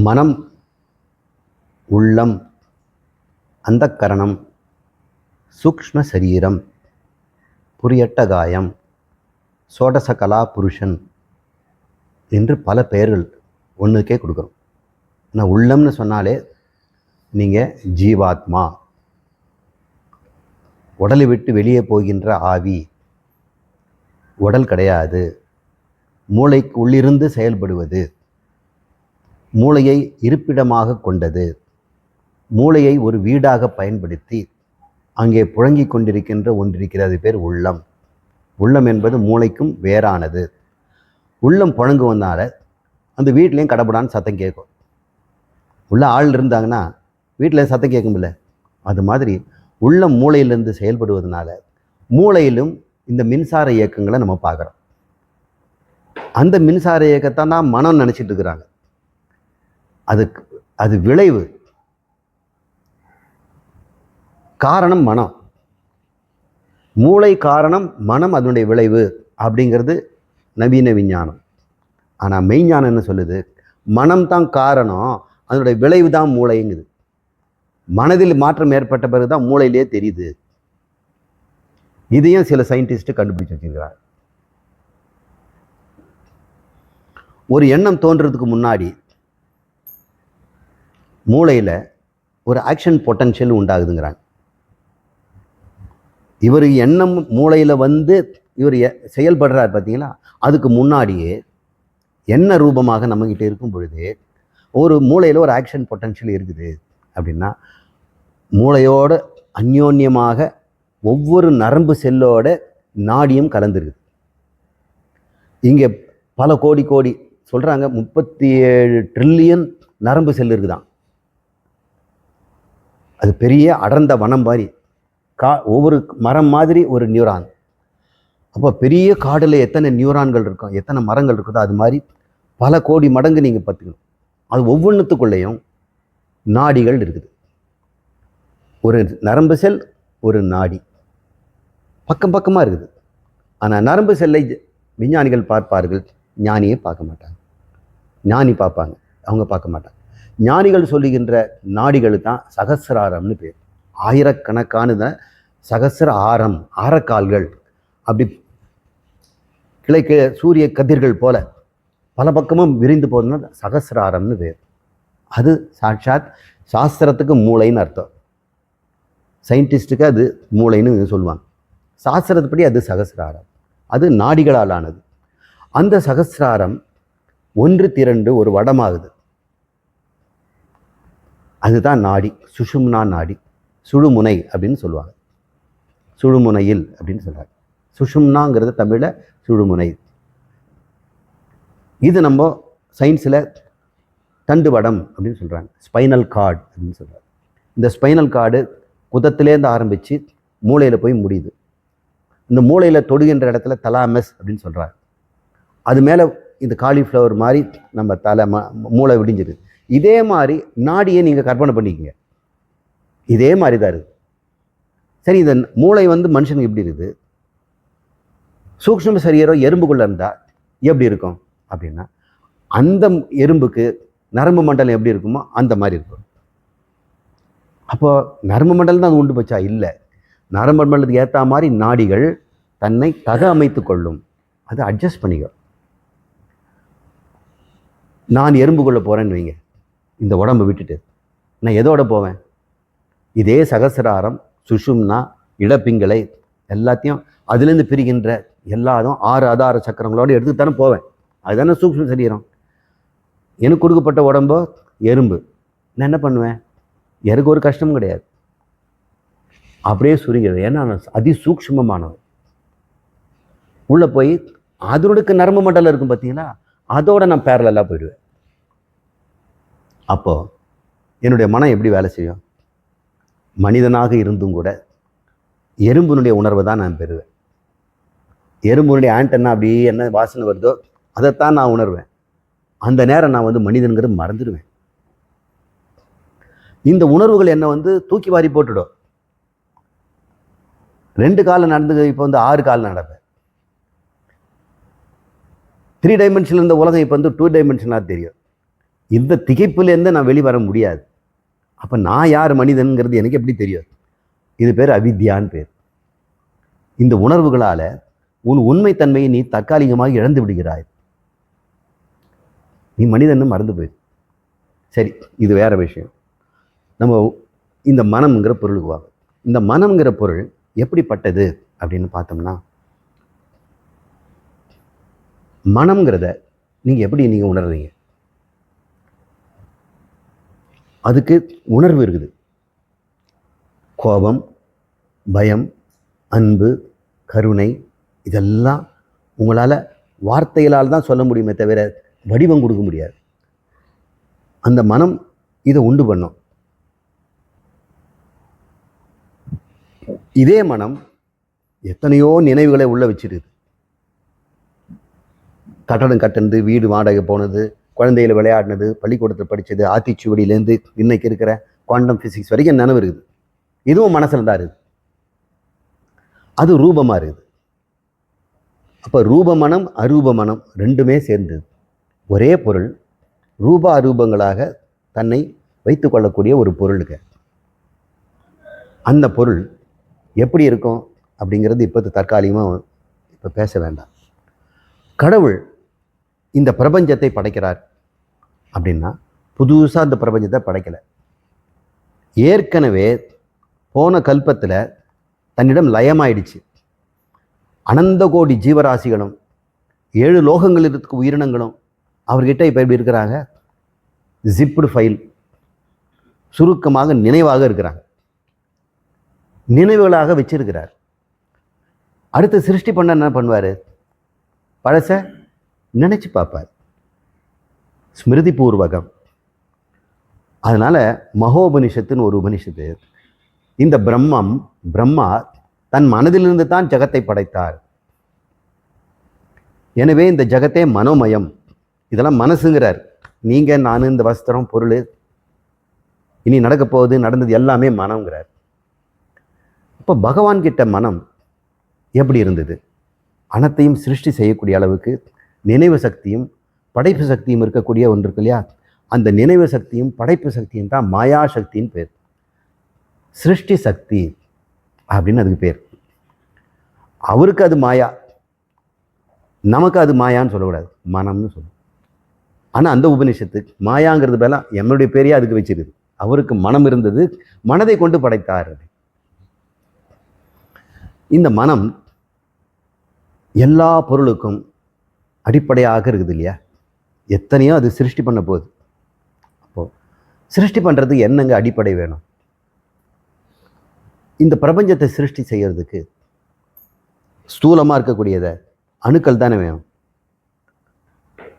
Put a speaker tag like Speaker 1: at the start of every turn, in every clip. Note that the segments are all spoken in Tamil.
Speaker 1: மனம், உள்ளம், அந்தக்கரணம், சூக்ஷ்ம சரீரம், புரியட்ட காயம், சோடசகலா புருஷன் என்று பல பெயர்கள் ஒன்றுக்கே கொடுக்குறோம். ஆனால் உள்ளம்னு சொன்னாலே நீங்கள் ஜீவாத்மா, உடலை விட்டு வெளியே போகின்ற ஆவி, உடல் கிடையாது, மூளைக்கு உள்ளிருந்து செயல்படுவது, மூளையை இருப்பிடமாக கொண்டது, மூளையை ஒரு வீடாக பயன்படுத்தி அங்கே புழங்கிக் கொண்டிருக்கின்ற ஒன்றிருக்கிறது பேர் உள்ளம். உள்ளம் என்பது மூளைக்கும் வேறானது. உள்ளம் புழங்குவதனால அந்த வீட்லேயும் கடப்படான்னு சத்தம் கேட்கும். உள்ள ஆள் இருந்தாங்கன்னா வீட்டில் சத்தம் கேட்கும்ல, அது மாதிரி உள்ளம் மூளையிலிருந்து செயல்படுவதனால மூளையிலும் இந்த மின்சார இயக்கங்களை நம்ம பார்க்குறோம். அந்த மின்சார இயக்கத்தான் தான் மனம் நினச்சிட்டு இருக்கிறாங்க. அது விளைவு, காரணம் மனம், மூளை காரணம், மனம் அதனுடைய விளைவு அப்படிங்கிறது நவீன விஞ்ஞானம். ஆனால் மெய்ஞானம் என்ன சொல்லுது? மனம் தான் காரணம், அதனுடைய விளைவு தான் மூளைங்குது. மனதில் மாற்றம் ஏற்பட்ட பிறகு தான் மூளையிலே தெரியுது. இதையும் சில சயின்டிஸ்ட் கண்டுபிடிச்சு வச்சிருக்கிறார். ஒரு எண்ணம் தோன்றதுக்கு முன்னாடி மூளையில் ஒரு ஆக்ஷன் பொட்டன்ஷியல் உண்டாகுதுங்கிறாங்க. இவர் எண்ணம் மூளையில் வந்து இவர் செயல்படுறார் பார்த்தீங்களா, அதுக்கு முன்னாடியே என்ன ரூபமாக நம்மக்கிட்ட இருக்கும் பொழுது ஒரு மூளையில் ஒரு ஆக்ஷன் பொட்டன்ஷியல் இருக்குது அப்படின்னா, மூளையோட அந்யோன்யமாக ஒவ்வொரு நரம்பு செல்லோட நாடியும் கலந்துருக்குது. இங்கே பல கோடி கோடி சொல்கிறாங்க, 37 ட்ரில்லியன் நரம்பு செல் இருக்குதான். அது பெரிய அடர்ந்த வனம் மாதிரி, ஒவ்வொரு மரம் மாதிரி ஒரு நியூரான். அப்போ பெரிய காடில் எத்தனை நியூரான்கள் இருக்கும், எத்தனை மரங்கள் இருக்குதோ அது மாதிரி பல கோடி மடங்கு நீங்கள் பார்த்துக்கணும். அது ஒவ்வொன்றுத்துக்குள்ளேயும் நாடிகள் இருக்குது. ஒரு நரம்பு செல், ஒரு நாடி பக்கம் பக்கமாக இருக்குது. ஆனால் நரம்பு செல்லை விஞ்ஞானிகள் பார்ப்பார்கள், ஞானியை பார்க்க மாட்டாங்க. ஞானி பார்ப்பாங்க, அவங்க பார்க்க மாட்டாங்க. ஞானிகள் சொல்லுகின்ற நாடிகள் தான் சகசிராரம்னு பேர். ஆயிரக்கணக்கான சகசிர ஆரம், ஆரக்கால்கள், அப்படி கிளைக்கு சூரிய கதிர்கள் போல பல பக்கமும் விரிந்து போதுன்னா சகசிராரம்னு பேர். அது சாட்சாத் சாஸ்திரத்துக்கு மூளைன்னு அர்த்தம். சயின்டிஸ்ட்டுக்கு அது மூளைன்னு சொல்லுவாங்க. சாஸ்திரத்துப்படி அது சகசிராரம், அது நாடிகளால் ஆனது. அந்த சகசிராரம் ஒன்று திரண்டு ஒரு வடமாகுது, அதுதான் நாடி, சுஷும்னா நாடி, சுழுமுனை அப்படின்னு சொல்லுவாங்க. சுழுமுனையில் அப்படின்னு சொல்கிறாங்க. சுஷும்னாங்கிறது தமிழில் சுழுமுனை. இது நம்ம சயின்ஸில் தண்டுவடம் அப்படின்னு சொல்கிறாங்க, ஸ்பைனல் கார்டு அப்படின்னு சொல்கிறாங்க. இந்த ஸ்பைனல் கார்டு குதத்திலேருந்து ஆரம்பித்து மூளையில் போய் முடியுது. இந்த மூளையில் தொடுகின்ற இடத்துல தலாமஸ் அப்படின்னு சொல்கிறாங்க. அது மேலே இந்த காலிஃப்ளவர் மாதிரி நம்ம மூளை விடிஞ்சிருது. இதே மாதிரி நாடியை நீங்கள் கற்பனை பண்ணிக்கங்க, இதே மாதிரி தான் இருக்குது. சரி, இந்த மூளை வந்து மனுஷனுக்கு எப்படி இருக்குது? சூக்ஷ்ம சரீரம் எறும்புக்குள்ளே இருந்தால் எப்படி இருக்கும் அப்படின்னா, அந்த எறும்புக்கு நரம்பு மண்டலம் எப்படி இருக்குமோ அந்த மாதிரி இருக்கும். அப்போது நரம்பு மண்டலம் தான் அது உண்டு போச்சா? இல்லை, நரம்பு மண்டலத்துக்கு ஏற்ற மாதிரி நாடிகள் தன்னை அமைத்து கொள்ளும், அதை அட்ஜஸ்ட் பண்ணிக்கும். நான் எறும்புக்குள்ளே போகிறேன்னு வைங்க, இந்த உடம்பை விட்டுட்டு நான் எதோட போவேன்? இதே சகசிராரம், சுஷும்னா, இடப்பிங்களை எல்லாத்தையும் அதுலேருந்து பிரிகின்ற எல்லாரும் 6 ஆதார சக்கரங்களோடு எடுத்துட்டு தானே போவேன். அதுதானே சூக்ஷ்ம சரீரம். எனக்கு கொடுக்கப்பட்ட உடம்போ எறும்பு. நான் என்ன பண்ணுவேன்? எனக்கு ஒரு கஷ்டமும் கிடையாது, அப்படியே சுருங்கிறது. ஏன்னா நான் அதிசூக்ஷ்மமானவன். உள்ளே போய் அதனுடைய நரம்பு மண்டலம் இருக்கும் பார்த்தீங்களா, அதோட நான் பேரலாக போயிடுவேன். அப்போது என்னுடைய மனம் எப்படி வேலை செய்யும்? மனிதனாக இருந்தும் கூட எறும்பினுடைய உணர்வை தான் நான் பெறுவேன். எறும்பினுடைய ஆண்டன்னா அப்படியே என்ன வாசனை வருதோ அதைத்தான் நான் உணர்வேன். அந்த நேரம் நான் வந்து மனிதனுங்கிறது மறந்துடுவேன். இந்த உணர்வுகள் என்னை வந்து தூக்கி வாரி போட்டுடும். 2 காலம் நடந்து இப்போ வந்து 6 காலம் நடப்பேன். 3 டைமென்ஷனில் இருந்த உலகம் இப்போ வந்து 2 டைமென்ஷனாக தெரியும். இந்த திகைப்புலேருந்து நான் வெளிவர முடியாது. அப்போ நான் யார் மனிதன்கிறது எனக்கு எப்படி தெரியாது? இது பேர் அவித்யான்னு பேர். இந்த உணர்வுகளால் உன் உண்மைத்தன்மையை நீ தற்காலிகமாக இழந்து விடுகிறாய். நீ மனிதன்னு மறந்து போயிரு. சரி, இது வேற விஷயம். நம்ம இந்த மனம்ங்கிற பொருளுக்கு வாங்க. இந்த மனம்ங்கிற பொருள் எப்படிப்பட்டது அப்படின்னு பார்த்தோம்னா, மனம்ங்கிறத நீங்கள் உணர்றீங்க? அதுக்கு உணர்வு இருக்குது. கோபம், பயம், அன்பு, கருணை, இதெல்லாம் உங்களால் வார்த்தைகளால் தான் சொல்ல முடியுமே தவிர வடிவம் கொடுக்க முடியாது. அந்த மனம் இதை உண்டு பண்ணும். இதே மனம் எத்தனையோ நினைவுகளை உள்ள வச்சிருக்குது. கட்டடம் கட்டினது, வீடு வாடகை போனது, குழந்தைகளை விளையாடினது, பள்ளிக்கூடத்தில் படித்தது, ஆத்திச்சுவடியிலேருந்து இன்னைக்கு இருக்கிற குவாண்டம் ஃபிசிக்ஸ் வரைக்கும் நினைவு இருக்குது. இதுவும் மனசில் தான் இருக்குது. அது ரூபமாக இருக்குது. அப்போ ரூப மனம், அரூப மனம் ரெண்டுமே சேர்ந்தது. ஒரே பொருள் ரூப அரூபங்களாக தன்னை வைத்து கொள்ளக்கூடிய ஒரு பொருளுக்கு. அந்த பொருள் எப்படி இருக்கும் அப்படிங்கிறது இப்போ தற்காலிகமாக இப்போ பேச வேண்டாம். கடவுள் இந்த பிரபஞ்சத்தை படைக்கிறார் அப்படின்னா புதுசாக அந்த பிரபஞ்சத்தை படைக்கலை. ஏற்கனவே போன கல்பத்தில் தன்னிடம் லயமாயிடுச்சு. அனந்த கோடி ஜீவராசிகளும் 7 லோகங்களில் இருக்க உயிரினங்களும் அவர்கிட்ட இப்போ எப்படி இருக்கிறாங்க? ஜிப்டு ஃபைல், சுருக்கமாக நினைவாக இருக்கிறாங்க. நினைவுகளாக வச்சிருக்கிறார். அடுத்து சிருஷ்டி பண்ண என்ன பண்ணுவார்? பழச நினைச்சு பார்ப்பார். ஸ்மிருதி பூர்வகம். அதனால மகோபனிஷத்துன்னு ஒரு உபனிஷத்து, இந்த பிரம்மா தன் மனதிலிருந்து தான் ஜகத்தை படைத்தார். எனவே இந்த ஜகத்தே மனோமயம். இதெல்லாம் மனசுங்கிறார். நீங்கள், நான், இந்த வஸ்திரம், பொருள், இனி நடக்க போகுது, நடந்தது எல்லாமே மனம்ங்கிறார். இப்போ பகவான் கிட்ட மனம் எப்படி இருந்தது? அனைத்தையும் சிருஷ்டி செய்யக்கூடிய அளவுக்கு நினைவு சக்தியும் படைப்பு சக்தியும் இருக்கக்கூடிய ஒன்று இருக்கு இல்லையா? அந்த நினைவு சக்தியும் படைப்பு சக்தியும் தான் மாயா சக்தின்னு பேர். சிருஷ்டி சக்தி அப்படின்னு அதுக்கு பேர். அவருக்கு அது மாயா, நமக்கு அது மாயான்னு சொல்லக்கூடாது, மனம்னு சொல்லணும். ஆனால் அந்த உபநிஷத்துக்கு மாயாங்கிறது பேர என்னுடைய பேரையே அதுக்கு வச்சிருக்குது. அவருக்கு மனம் இருந்தது, மனதை கொண்டு படைத்தார். இந்த மனம் எல்லா பொருளுக்கும் அடிப்படையாக இருக்குது இல்லையா? எத்தனையோ அது சிருஷ்டி பண்ண போகுது. அப்போது சிருஷ்டி பண்ணுறதுக்கு என்னங்க அடிப்படை வேணும்? இந்த பிரபஞ்சத்தை சிருஷ்டி செய்கிறதுக்கு ஸ்தூலமாக இருக்கக்கூடியதை அணுக்கள் தானே வேணும்.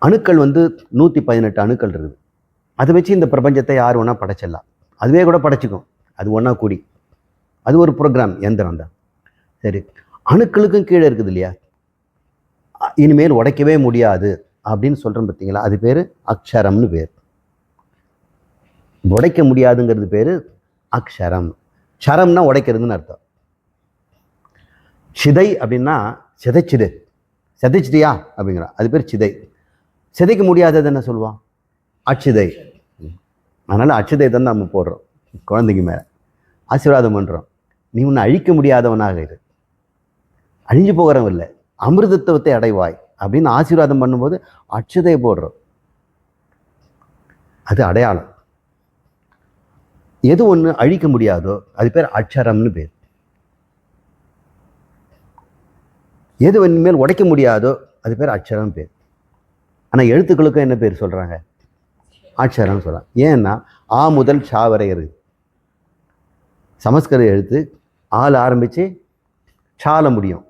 Speaker 1: அணுக்கள் 118 அணுக்கள் இருக்குது. அதை வச்சு இந்த பிரபஞ்சத்தை யார் ஒன்றா படைச்சிடலாம். அதுவே கூட படைச்சிக்கும். அது ஒன்றா கூடி அது ஒரு ப்ரோக்ராம், எந்திரம் தான். சரி, அணுக்களுக்கும் கீழே இருக்குது இல்லையா? இனிமேல் உடைக்கவே முடியாது அப்படின்னு சொல்கிறோம் பார்த்தீங்களா? அது பேர் அக்ஷரம்னு பேர். உடைக்க முடியாதுங்கிறது பேர் அக்ஷரம். சரம்னா உடைக்கிறதுன்னு அர்த்தம். சிதை அப்படின்னா சிதைச்சிடு, சிதைச்சிட்டியா அப்படிங்கிறான், அது பேர் சிதை. சிதைக்க முடியாதது என்ன சொல்லுவான்? அச்சிதை. அதனால் அச்சிதை தான் நம்ம போடுறோம் குழந்தைங்க மேலே, ஆசீர்வாதம் பண்ணுறோம். நீ ஒன்று அழிக்க முடியாதவனாக இரு, அழிஞ்சு போகிறவன் இல்லை, அமிர்தத்துவத்தை அடைவாய் அப்படின்னு ஆசீர்வாதம் பண்ணும்போது அச்சுதையை போடுறோம். அது அடையாளம். எது ஒன்று அழிக்க முடியாதோ அது பேர் அட்சரம்னு பேர். எது மேல் உடைக்க முடியாதோ அது பேர் அட்சரம் பேர். ஆனால் எழுத்துக்களுக்கும் என்ன பேர் சொல்கிறாங்க? அட்சரம்னு சொல்கிறாங்க. ஏன்னா ஆ முதல் சா வரை இருக்குது. சமஸ்கிருத எழுத்து ஆள் ஆரம்பித்து சால முடியும்.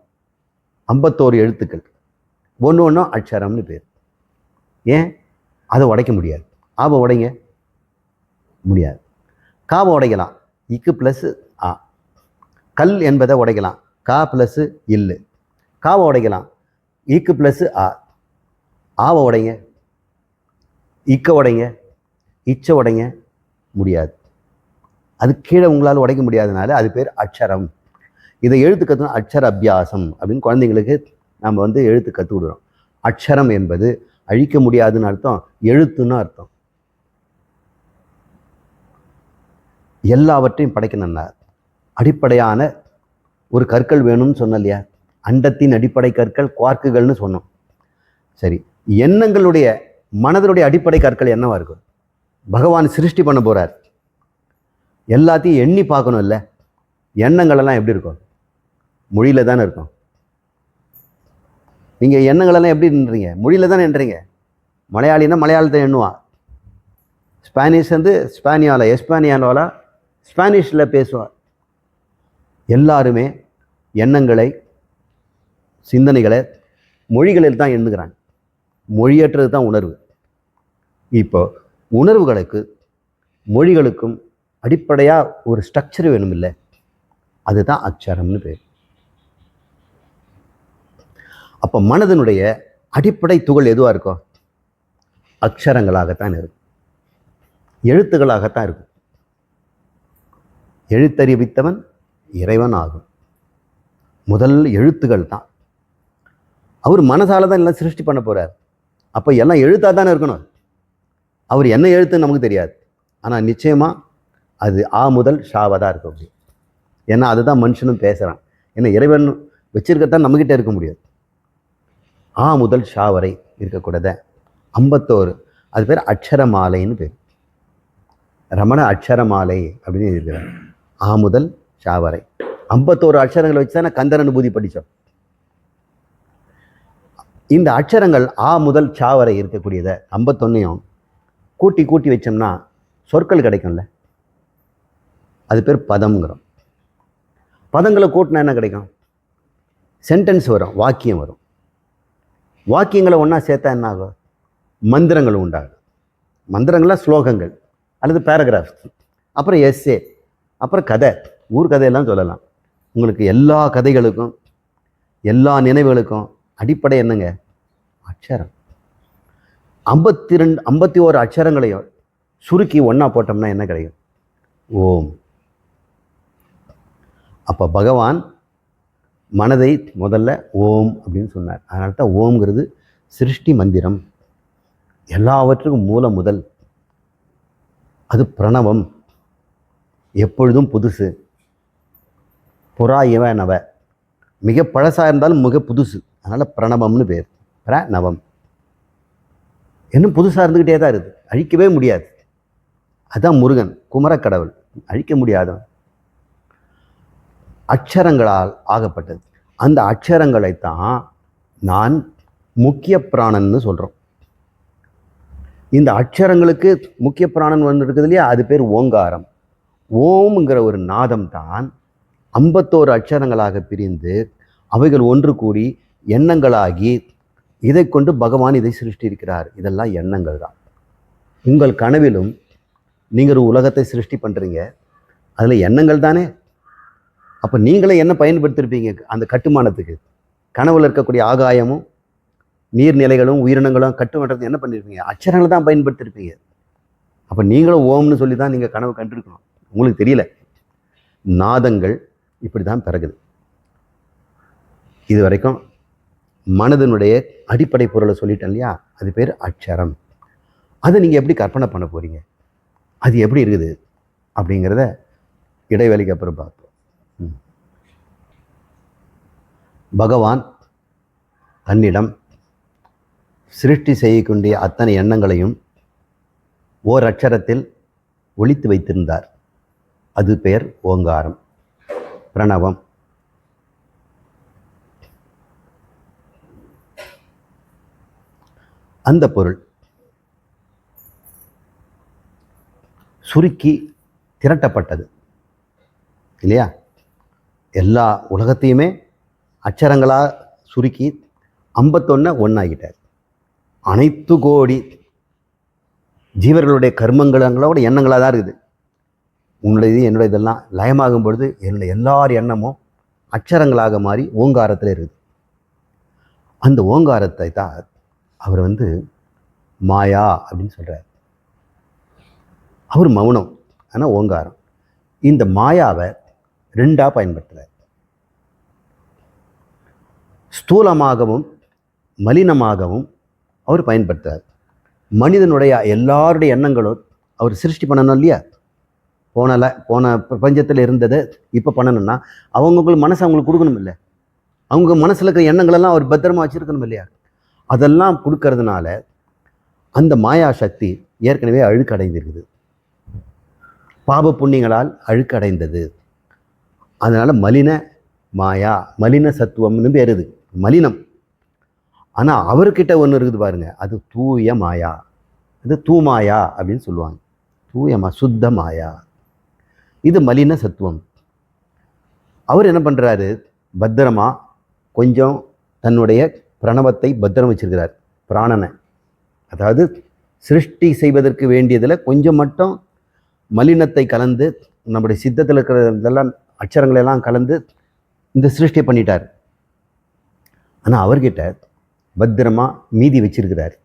Speaker 1: 51 எழுத்துக்கள், ஒன்று ஒன்றும் அட்சரம்னு பேர். ஏன்? அதை உடைக்க முடியாது. ஆபை உடைங்க முடியாது. காவை உடைக்கலாம், இக்கு ப்ளஸ் ஆ. கல் என்பதை உடைக்கலாம், கா ப்ளஸ் இல்லு. காவை உடைக்கலாம், இக்கு ப்ளஸ் ஆ. ஆவை உடைங்க, இக்க உடைங்க, இச்ச உடைங்க முடியாது. அது கீழே உங்களால் உடைக்க முடியாதனால அது பேர் அட்சரம். இதை எழுத்து கற்றுனா அட்சர அபியாசம் அப்படின்னு குழந்தைங்களுக்கு நம்ம எழுத்து கற்றுக் கொடுக்குறோம். அட்சரம் என்பது அழிக்க முடியாதுன்னு அர்த்தம், எழுத்துன்னு அர்த்தம். எல்லாவற்றையும் படைக்கணும்னா அடிப்படையான ஒரு கற்கள் வேணும்னு சொன்ன இல்லையா? அண்டத்தின் அடிப்படை கற்கள் குவார்க்குகள்னு சொன்னோம். சரி, எண்ணங்களுடைய மனதனுடைய அடிப்படை கற்கள் என்னவா இருக்கும்? பகவான் சிருஷ்டி பண்ண போறார், எல்லாத்தையும் எண்ணி பார்க்கணும் இல்லை? எண்ணங்கள் எல்லாம் எப்படி இருக்கும்? மொழியில தானே இருக்கும். நீங்க எண்ணங்களெல்லாம் எப்படி எண்ணுறீங்க? மொழியில தானே எண்ணுறீங்க. மலையாளின்னா மலையாளத்தை எண்ணுவான், ஸ்பானிஷ் வந்து எஸ்பானியாலோல ஸ்பானிஷில் பேசுவார். எல்லாருமே எண்ணங்களை சிந்தனைகளை மொழிகளில் தான் எண்ணுகிறாங்க. மொழியற்றது தான் உணர்வு. இப்போ உணர்வுகளுக்கு மொழிகளுக்கும் அடிப்படையாக ஒரு ஸ்ட்ரக்சர் வேணும் இல்லை? அதுதான் அக்ஷரம்னு பேர். அப்போ மனதனுடைய அடிப்படை துகள் எதுவாக இருக்கும்? அக்ஷரங்களாகத்தான் இருக்கும், எழுத்துக்களாகத்தான் இருக்கும். எழுத்தறிவித்தவன் இறைவன் ஆகும். முதல் எழுத்துக்கள் தான். அவர் மனசால தான் எல்லாம் சிருஷ்டி பண்ண போறார். அப்போ எல்லாம் எழுத்தாக தானே இருக்கணும். அவர் என்ன எழுத்துன்னு நமக்கு தெரியாது, ஆனால் நிச்சயமா அது ஆ முதல் ஷாவதாக இருக்கும் அப்படி. ஏன்னா அதுதான் மனுஷனும் பேசுகிறான். ஏன்னா இறைவன் வச்சிருக்கத்தான் நம்மகிட்ட இருக்க முடியாது. ஆ முதல் ஷா வரை இருக்கக்கூடாத 51, அது பேர் அக்ஷரமாலைன்னு பேர். ரமண அக்ஷரமாலை அப்படின்னு இருக்கிறார். ஆ முதல் ஷா வரை 51 அக்ஷரங்களை வச்சு தானே கந்தர் அனுபூதி படித்தோம். இந்த அக்ஷரங்கள் ஆ முதல் ஷா வரை இருக்கக்கூடியதை 51ஐயும் கூட்டி கூட்டி வச்சோம்னா சொற்கள் கிடைக்கும்ல, அது பேர் பதம்ங்கிறோம். பதங்களை கூட்டினா என்ன கிடைக்கும்? சென்டென்ஸ் வரும், வாக்கியம் வரும். வாக்கியங்களை ஒன்றா சேர்த்தா என்ன ஆகும்? மந்திரங்கள் உண்டாகும். மந்திரங்கள்லாம் ஸ்லோகங்கள் அல்லது பேராகிராஃப், அப்புறம் எஸ்ஸே, அப்புறம் கதை, ஊர் கதையெல்லாம் சொல்லலாம். உங்களுக்கு எல்லா கதைகளுக்கும் எல்லா நினைவுகளுக்கும் அடிப்படை என்னங்க? அக்ஷரம். 51 அக்ஷரங்களையும் சுருக்கி ஒன்றா போட்டோம்னா என்ன கிடைக்கும்? ஓம். அப்போ பகவான் மனதை முதல்ல ஓம் அப்படின்னு சொன்னார். அதனால தான் ஓம்ங்கிறது சிருஷ்டி மந்திரம், எல்லாவற்றுக்கும் மூல முதல். அது பிரணவம், எப்பொழுதும் புதுசு. புறா இவ நவ, மிக பழசாக இருந்தாலும் மிக புதுசு, அதனால் பிரணவம்னு பேர். பிரணவம் இன்னும் புதுசாக இருந்துக்கிட்டே தான் இருக்குது, அழிக்கவே முடியாது. அதுதான் முருகன், குமரக்கடவுள், அழிக்க முடியாதவன். அக்ஷரங்களால் ஆகப்பட்டது. அந்த அக்ஷரங்களைத்தான் நான் முக்கிய பிராணன்னு சொல்கிறோம். இந்த அக்ஷரங்களுக்கு முக்கிய பிராணன் வந்து இருக்குது இல்லையா, அது பேர் ஓங்காரம். ஓம்ங்கிற ஒரு நாதம் தான் 51 அக்ஷரங்களாக பிரிந்து அவைகள் ஒன்று கூடி எண்ணங்களாகி இதை கொண்டு பகவான் இதை சிருஷ்டிக்கிறார். இதெல்லாம் எண்ணங்கள் தான். உங்கள் கனவிலும் நீங்கள் ஒரு உலகத்தை சிருஷ்டி பண்ணுறீங்க, அதில் எண்ணங்கள் தானே. அப்போ நீங்களே என்ன பயன்படுத்திருப்பீங்க அந்த கட்டுமானத்துக்கு? கனவுல இருக்கக்கூடிய ஆகாயமும் நீர்நிலைகளும் உயிரினங்களும் கட்டுமானத்துக்கு என்ன பண்ணியிருப்பீங்க? அக்ஷரங்களை தான் பயன்படுத்தியிருப்பீங்க. அப்போ நீங்களும் ஓம்னு சொல்லி தான் நீங்கள் கனவு கண்டிருக்கணும், உங்களுக்கு தெரியல. நாதங்கள் இப்படி தான் பிறகுது. இது வரைக்கும் மனதனுடைய அடிப்படை பொருளை சொல்லிட்டேன் இல்லையா, அது பேர் அக்ஷரம். அதை நீங்கள் எப்படி கற்பனை பண்ண போகிறீங்க, அது எப்படி இருக்குது அப்படிங்கிறத இடைவெளிக்கு அப்புறம் பார்ப்போம். பகவான் தன்னிடம் சிருஷ்டி செய்யக்கூடிய அத்தனை எண்ணங்களையும் ஓர் அக்ஷரத்தில் ஒளித்து வைத்திருந்தார். அது பெயர் ஓங்காரம், பிரணவம். அந்த பொருள் சுருக்கி திரட்டப்பட்டது இல்லையா? எல்லா உலகத்தையுமே அக்ஷரங்களாக சுருக்கி 51 ஒன்றாகிட்டார். அனைத்து கோடி ஜீவர்களுடைய கர்மங்களோட எண்ணங்களாக தான் இருக்குது. உன்னுடையது என்னுடைய இதெல்லாம் லயமாகும் பொழுது என்னுடைய எல்லார் எண்ணமும் அக்ஷரங்களாக மாறி ஓங்காரத்தில் இருக்குது. அந்த ஓங்காரத்தை தான் அவர் மாயா அப்படின்னு சொல்கிறார். அவர் மௌனம், ஆனால் ஓங்காரம். இந்த மாயாவை 2ஆக பயன்படுத்துகிறார். ஸ்தூலமாகவும் மலினமாகவும் அவர் பயன்படுத்துகிறார். மனிதனுடைய எல்லாருடைய எண்ணங்களும் அவர் சிருஷ்டி பண்ணணும் இல்லையா? போன பிரபஞ்சத்தில் இருந்ததை இப்போ பண்ணணும்னா அவங்களுக்கு மனசு அவங்களுக்கு கொடுக்கணும் இல்லை, அவங்க மனசில் இருக்கிற எண்ணங்களெல்லாம் அவர் பத்திரமா வச்சுருக்கணும் இல்லையா? அதெல்லாம் கொடுக்கறதுனால அந்த மாயா சக்தி ஏற்கனவே அழுக்கடைந்திருக்குது, பாப புண்ணியங்களால் அழுக்கடைந்தது. அதனால் மலின மாயா, மலின சத்துவம்னு பேர், இது மலினம். ஆனால் அவர்கிட்ட ஒன்று இருக்குது பாருங்க, அது தூய மாயா, அது தூமாயா அப்படின்னு சொல்லுவாங்க. தூயமா, சுத்த மாயா, இது மலின சத்துவம். அவர் என்ன பண்ணுறாரு, பத்திரமா கொஞ்சம் தன்னுடைய பிரணவத்தை பத்திரம் வச்சிருக்கிறார், பிராணனை. அதாவது சிருஷ்டி செய்வதற்கு வேண்டியதில் கொஞ்சம் மட்டும் மலினத்தை கலந்து, நம்முடைய சித்தத்தில் இருக்கிற இதெல்லாம் அச்சரங்களெல்லாம் கலந்து இந்த சிருஷ்டியை பண்ணிட்டார். ஆனால் அவர்கிட்ட பத்திரமா மீதி வச்சிருக்கிறார்,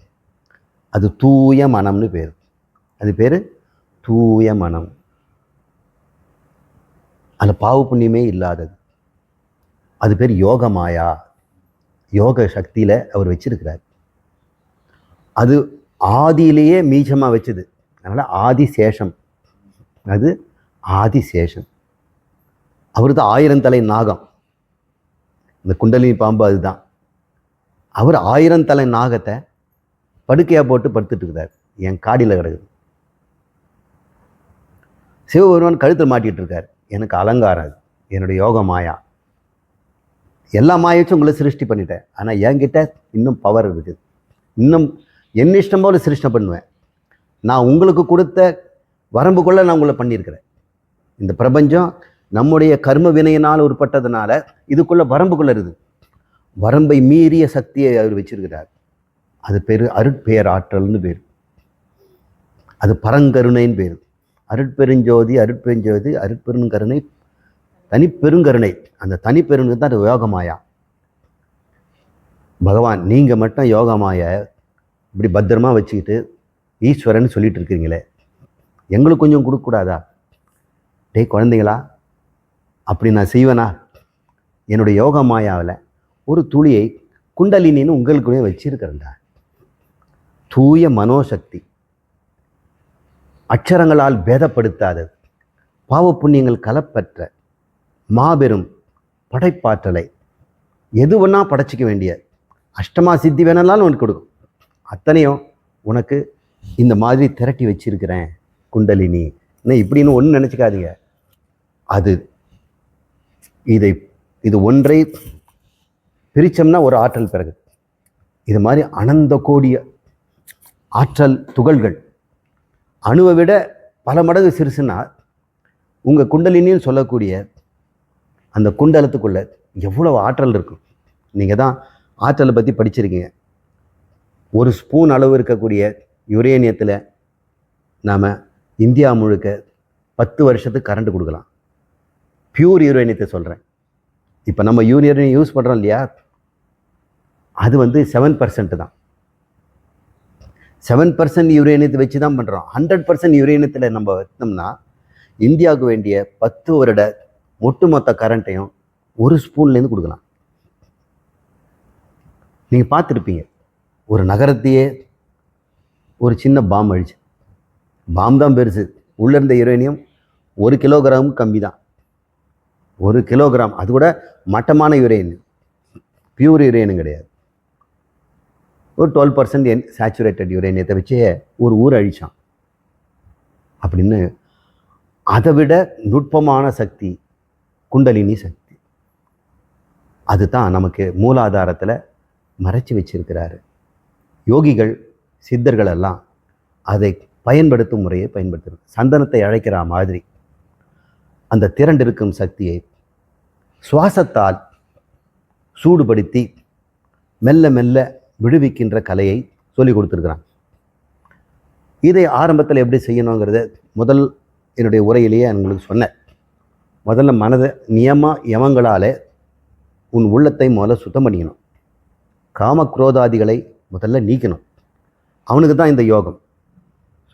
Speaker 1: அது தூய மனம்னு பேர். அது பேர் தூய மனம். அதில் பாவ புண்ணியமே இல்லாதது. அது பேர் யோக மாயா. யோக சக்தியில் அவர் வச்சிருக்கிறார். அது ஆதியிலேயே மீஜமாக வச்சது, அதனால் ஆதிசேஷம். அது ஆதிசேஷன். அவர் தான் 1000 தலை நாகம். இந்த குண்டலினி பாம்பு அதுதான். அவர் 1000 தலை நாகத்தை படுக்கையாக போட்டு படுத்துட்டு இருக்கிறார், என் காடியில் கிடக்குது. சிவபெருமான் கழுத்தில் மாட்டிகிட்டு இருக்கார். எனக்கு அலங்காரம், அது என்னுடைய யோக மாயா. எல்லா மாயாச்சும் உங்களை சிருஷ்டி பண்ணிட்டேன், ஆனால் என்கிட்ட இன்னும் பவர் இருக்குது. இன்னும் என்ன இஷ்டம் போல சிருஷ்டி பண்ணுவேன். நான் உங்களுக்கு கொடுத்த வரம்புக்குள்ளே நான் உங்களை பண்ணியிருக்கிறேன். இந்த பிரபஞ்சம் நம்முடைய கர்ம வினையினால் உட்பட்டதுனால இதுக்குள்ள வரம்புக்குள்ள இருக்குது. வரம்பை மீறிய சக்தியை அவர் வச்சிருக்கிறார். அது பேர் அருட்பேராற்றல்னு பேர். அது பரங்கருணைன்னு பேர். அருட்பெருஞ்சோதி, அருட்பெருஞ்சோதி, அருட்பெருங்கருணை, தனிப்பெருங்கருணை. அந்த தனிப்பெருங்கருணை தான் அது யோகமாயா. பகவான் நீங்கள் மட்டும் யோகமாய இப்படி பத்திரமா வச்சுக்கிட்டு ஈஸ்வரன் சொல்லிட்டு இருக்கிறீங்களே, எங்களுக்கு கொஞ்சம் கொடுக்கக்கூடாதா? டேய் குழந்தைங்களா, அப்படி நான் செய்வேனா? என்னுடைய யோக மாயாவில் ஒரு துளியை குண்டலினின்னு உங்களுக்குள்ளே வச்சிருக்கிறேன்டா. தூய மனோசக்தி, அச்சரங்களால் பேதப்படுத்தாதது, பாவ புண்ணியங்கள் கலப்பற்ற மாபெரும் படைப்பாற்றலை எது ஒன்றா படைச்சிக்க வேண்டிய அஷ்டமா சித்தி வேணாலும் உனக்கு கொடுக்கும். அத்தனையும் உனக்கு இந்த மாதிரி திரட்டி வச்சிருக்கிறேன் குண்டலினி. இப்படின்னு ஒன்று நினச்சிக்காதீங்க. அது இது ஒன்றை பிரித்தோம்னா ஒரு ஆற்றல் பிறகு இது மாதிரி அனந்த கோடிய ஆற்றல் துகள்கள், அணுவை விட பல மடங்கு சிறுசுன்னா உங்கள் குண்டலினின்னு சொல்லக்கூடிய அந்த குண்டலத்துக்குள்ள எவ்வளோ ஆற்றல் இருக்கும். நீங்கள் தான் ஆற்றலை பற்றி படிச்சிருக்கீங்க. ஒரு ஸ்பூன் அளவு இருக்கக்கூடிய யுரேனியத்தில் நாம் இந்தியா முழுக்க 10 வருஷத்துக்கு கரண்ட் கொடுக்கலாம். பியூர் யுரேனியத்தை சொல்கிறேன். இப்போ நம்ம யுரேனியம் யூஸ் பண்ணுறோம் இல்லையா, அது 7% தான். 7% யுரேனியத்தை வச்சு தான் பண்ணுறோம். 100% யுரேனியத்தில் நம்ம வைத்தோம்னா இந்தியாவுக்கு வேண்டிய 10 வருட ஒட்டுமொத்த கரண்ட்டையும் ஒரு ஸ்பூன்லேருந்து கொடுக்கலாம். நீங்கள் பார்த்துருப்பீங்க, ஒரு நகரத்தையே ஒரு சின்ன பாம்பு அழிச்சு, பாம்பு தான் பெருசு, உள்ளே இருந்த யுரேனியம் 1 கிலோகிராம் கம்மி தான். 1 கிலோகிராம், அது கூட மட்டமான யுரேனியம், பியூர் யுரேனியம் கிடையாது. ஒரு 12% சேச்சுரேட்டட் யுரேனியத்தை வச்சே ஒரு ஊர் அழிச்சான். அப்படின்னு அதை விட நுட்பமான சக்தி குண்டலினி சக்தி. அதுதான் நமக்கு மூலாதாரத்தில் மறைச்சி வச்சிருக்கிறாரு. யோகிகள் சித்தர்கள் எல்லாம் அதை பயன்படுத்தும் முறையை பயன்படுத்துறது. சந்தனத்தை அழைக்கிற மாதிரி அந்த திரண்டிருக்கும் சக்தியை சுவாசத்தால் சூடுபடுத்தி மெல்ல மெல்ல விடுவிக்கின்ற கலையை சொல்லி கொடுத்துருக்குறான். இதை ஆரம்பத்தில் எப்படி செய்யணுங்கிறத முதல் என்னுடைய உரையிலேயே உங்களுக்கு சொன்னேன். முதல்ல மனதை யமங்களால் உன் உள்ளத்தை முதல்ல சுத்தம் பண்ணிக்கணும். காமக்ரோதாதிகளை முதல்ல நீக்கணும். அவனுக்கு தான் இந்த யோகம்.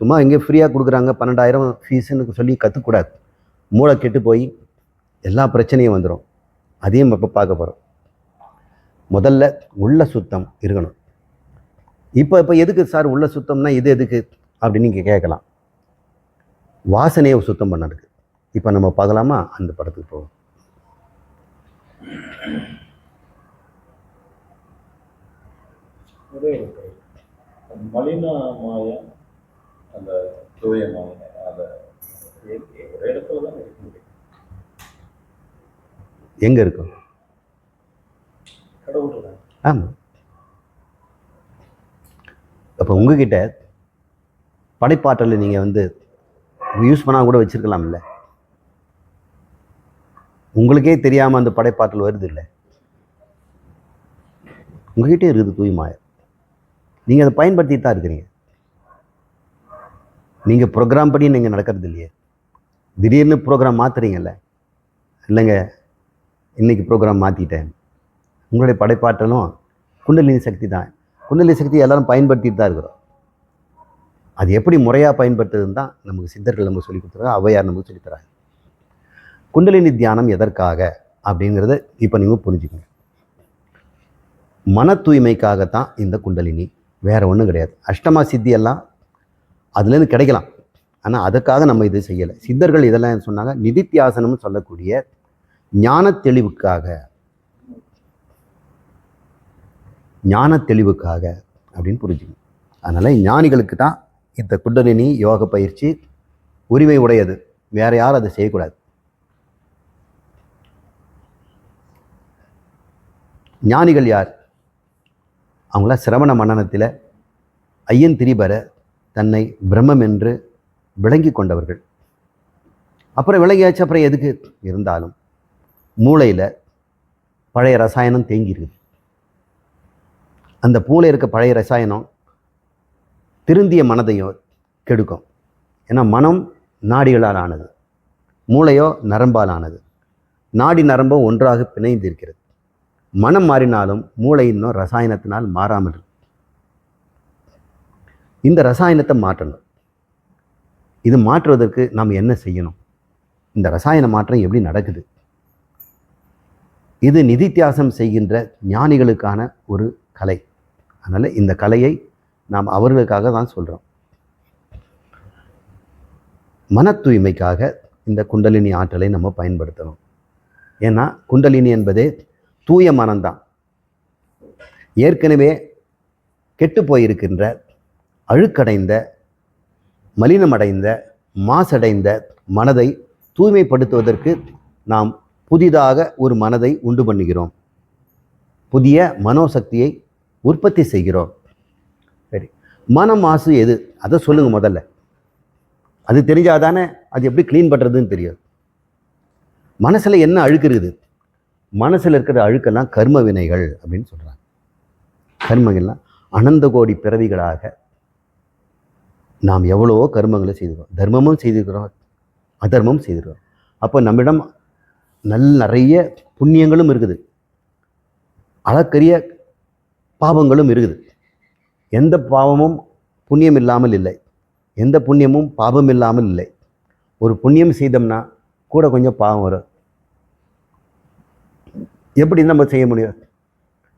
Speaker 1: சும்மா எங்கே ஃப்ரீயாக கொடுக்குறாங்க 12,000 ஃபீஸுன்னு சொல்லி கற்றுக்கூடாது. மூளை கெட்டு போய் எல்லா பிரச்சனையும் வந்துடும். அதையும் இப்போ பார்க்க போகிறோம். முதல்ல உள்ள சுத்தம் இருக்கணும். இப்போ எதுக்கு சார் உள்ள சுத்தம்னா இது எதுக்கு அப்படின்னு நீங்கள் கேட்கலாம். வாசனையை சுத்தம் பண்ணதுக்கு. இப்போ நம்ம பார்க்கலாமா? அந்த படத்துக்கு போவோம்.
Speaker 2: மலின மாய அந்த தூய மாய அதை ஒரு இடத்துல தான் இருக்க முடியும்.
Speaker 1: எங்கே இருக்கும்?
Speaker 2: கடவுள்.
Speaker 1: ஆமாம். அப்போ உங்ககிட்ட படைப்பாற்றலை நீங்கள் வந்து யூஸ் பண்ணால் கூட வச்சுருக்கலாம் இல்லை? உங்களுக்கே தெரியாமல் அந்த படைப்பாற்றல் வருது இல்லை? உங்ககிட்டே இருக்குது தூய் மாய. நீங்கள் அதை பயன்படுத்திட்டு தான் இருக்கிறீங்க. நீங்கள் ப்ரோக்ராம் படி நீங்கள் நடக்கிறது இல்லையே. திடீர்னு ப்ரோக்ராம் மாற்றுறீங்கல்ல. இல்லைங்க, இன்றைக்கி ப்ரோக்ராம் மாற்றிட்டேன். உங்களுடைய படைப்பாற்றலும் குண்டலினி சக்தி தான். குண்டலினி சக்தி எல்லோரும் பயன்படுத்திட்டு தான் இருக்கிறோம். அது எப்படி முறையாக பயன்படுத்துறதுன்னு தான் நமக்கு சித்தர்கள் நமக்கு சொல்லி கொடுத்துருக்காங்க, ஔவையார் நமக்கு சொல்லித்தராங்க. குண்டலினி தியானம் எதற்காக அப்படிங்கிறத இப்போ நீங்கள் புரிஞ்சுக்கோங்க. மன தூய்மைக்காகத்தான் இந்த குண்டலினி, வேறு ஒன்றும் கிடையாது. அஷ்டமா சித்தி எல்லாம் அதுலேருந்து கிடைக்கலாம், ஆனால் அதுக்காக நம்ம இது செய்யலை. சித்தர்கள் இதெல்லாம் சொன்னாங்க நிதித்தியாசனம்னு சொல்லக்கூடிய ஞான தெளிவுக்காக, ஞான தெளிவுக்காக அப்படின்னு புரிஞ்சுக்கணும். அதனால் ஞானிகளுக்கு தான் இந்த குண்டலினி யோக பயிற்சி உரிமை உடையது. வேற யாரும் அதை செய்யக்கூடாது. ஞானிகள் யார்? அவங்களாம் சிரவண மன்னனத்தில் ஐயன் திரிபர தன்னை பிரம்மம் என்று விளங்கி கொண்டவர்கள். அப்புறம் விளங்கியாச்சு, அப்புறம் எதுக்கு இருந்தாலும் மூளையில் பழைய ரசாயனம் தேங்கியிருக்குது. அந்த மூளை இருக்க பழைய ரசாயனம் திருந்திய மனதையும் கெடுக்கும். ஏன்னா மனம் நாடிகளால் ஆனது, மூளையோ நரம்பால் ஆனது. நாடி நரம்போ ஒன்றாக பிணைந்து இருக்கிறது. மனம் மாறினாலும் மூளை இன்னும் ரசாயனத்தினால் மாறாமல் இருக்கு. இந்த ரசாயனத்தை மாற்றணும். இது மாற்றுவதற்கு நாம் என்ன செய்யணும்? இந்த ரசாயன மாற்றம் எப்படி நடக்குது? இது நிதித்தியாசம் செய்கின்ற ஞானிகளுக்கான ஒரு கலை. அதனால் இந்த கலையை நாம் அவர்களுக்காக தான் சொல்கிறோம். மன தூய்மைக்காக இந்த குண்டலினி ஆற்றலை நம்ம பயன்படுத்தணும். ஏன்னா குண்டலினி என்பதே தூய மனம்தான். ஏற்கனவே கெட்டு போயிருக்கின்ற, அழுக்கடைந்த, மலினமடைந்த, மாசடைந்த மனதை தூய்மைப்படுத்துவதற்கு நாம் புதிதாக ஒரு மனதை உண்டு பண்ணுகிறோம். புதிய மனோசக்தியை உற்பத்தி செய்கிறோம். சரி, மன மாசு எது? அதை சொல்லுங்கள் முதல்ல. அது தெரிஞ்சாதானே அது எப்படி க்ளீன் பண்ணுறதுன்னு தெரியாது. மனசில் என்ன அழுக்கு இருக்குது? மனசில் இருக்கிற அழுக்கெல்லாம் கர்ம வினைகள் அப்படின்னு சொல்கிறாங்க. கர்மங்கள்லாம் அனந்த கோடி பிறவிகளாக நாம் எவ்வளவோ கர்மங்களை செய்திருக்கிறோம். தர்மமும் செய்திருக்கிறோம், அதர்மமும் செய்திருக்கிறோம். அப்போ நம்மிடம் நிறைய புண்ணியங்களும் இருக்குது, அளக்கரிய பாவங்களும் இருக்குது. எந்த பாவமும் புண்ணியம் இல்லாமல் இல்லை, எந்த புண்ணியமும் பாவம் இல்லாமல் இல்லை. ஒரு புண்ணியம் செய்தோம்னா கூட கொஞ்சம் பாவம் வரும். எப்படி நம்ம செய்ய முடியும்?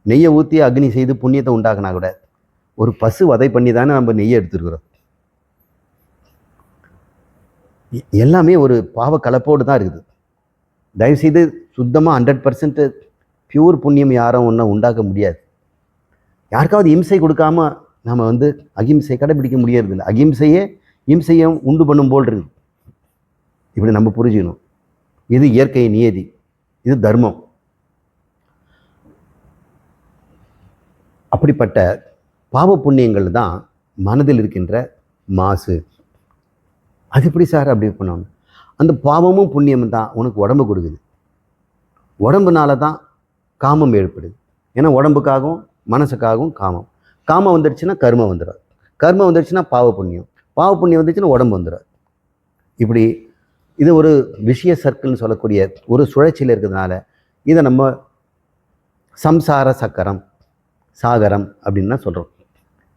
Speaker 1: நெய்யை ஊற்றி அக்னி செய்து புண்ணியத்தை உண்டாக்குனா கூட ஒரு பசு வதை பண்ணி தானே நம்ம நெய்யை எடுத்துருக்குறோம். எல்லாமே ஒரு பாவ கலப்போடு தான் இருக்குது. தயவுசெய்து சுத்தமாக 100% பியூர் புண்ணியம் யாரும் ஒன்றும் உண்டாக்க முடியாது. யாருக்காவது இம்சை கொடுக்காம நம்ம அகிம்சை கடைபிடிக்க முடியறதில்லை. அகிம்சையே இம்சையை உண்டு பண்ணும் போல் இருக்குது. இப்படி நம்ம புரிஞ்சுக்கணும். இது இயற்கை நியதி, இது தர்மம். அப்படிப்பட்ட பாவ புண்ணியங்கள் தான் மனதில் இருக்கின்ற மாசு. அது எப்படி சார் அப்படி பண்ணணும்? அந்த பாவமும் புண்ணியமும் தான் உனக்கு உடம்பு கொடுக்குது. உடம்புனால தான் காமம் ஏற்படுது. ஏன்னா உடம்புக்காகவும் மனசுக்காகவும் காமம். காமம் வந்துடுச்சுன்னா கர்மம் வந்துடும். கர்மம் வந்துடுச்சுன்னா பாவ புண்ணியம். பாவ புண்ணியம் வந்துச்சுன்னா உடம்பு வந்துடும். இப்படி இது ஒரு விஷய சர்க்கிள்னு சொல்லக்கூடிய ஒரு சுழற்சியில் இருக்கிறதுனால இதை நம்ம சம்சார சக்கரம், சாகரம் அப்படின்னு தான் சொல்கிறோம்.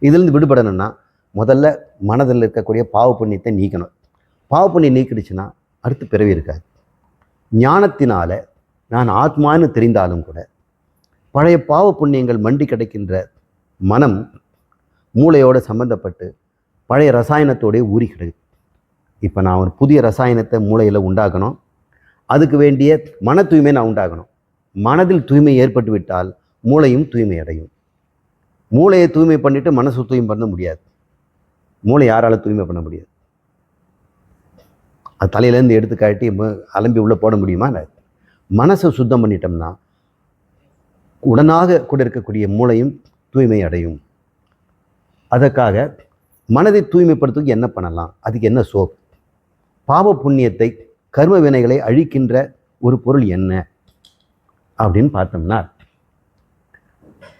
Speaker 1: இதிலிருந்து விடுபடணும்னா முதல்ல மனதில் இருக்கக்கூடிய பாவ புண்ணியத்தை நீக்கணும். பாவ புண்ணியம் நீக்கிடுச்சுன்னா அடுத்து பிறவி இருக்காது. ஞானத்தினால நான் ஆத்மான்னு தெரிந்தாலும் கூட பழைய பாவ புண்ணியங்கள் மண்டி கிடைக்கின்ற மனம் மூளையோடு சம்பந்தப்பட்டு பழைய ரசாயனத்தோடே ஊறி கிடக்கு. இப்போ நான் ஒரு புதிய ரசாயனத்தை மூளையில் உண்டாக்கணும், அதுக்கு வேண்டிய மன தூய்மை நான் உண்டாக்கணும். மனதில் தூய்மை ஏற்பட்டு விட்டால் மூளையும் தூய்மை அடையும். மூளையை தூய்மை பண்ணிட்டு மனசு தூய்மை பண்ண முடியாது. மூளை யாரால தூய்மை பண்ண முடியாது? அது தலையிலேருந்து எடுத்து காட்டி அலம்பி உள்ளே போட முடியுமா? மனசை சுத்தம் பண்ணிட்டோம்னா உடனாக கூட இருக்கக்கூடிய மூளையும் தூய்மை அடையும். அதற்காக மனதை தூய்மைப்படுத்துக்கு என்ன பண்ணலாம்? அதுக்கு என்ன சோப்? பாவ புண்ணியத்தை, கர்ம வினைகளை அழிக்கின்ற ஒரு பொருள் என்ன அப்படின்னு பார்த்தோம்னா,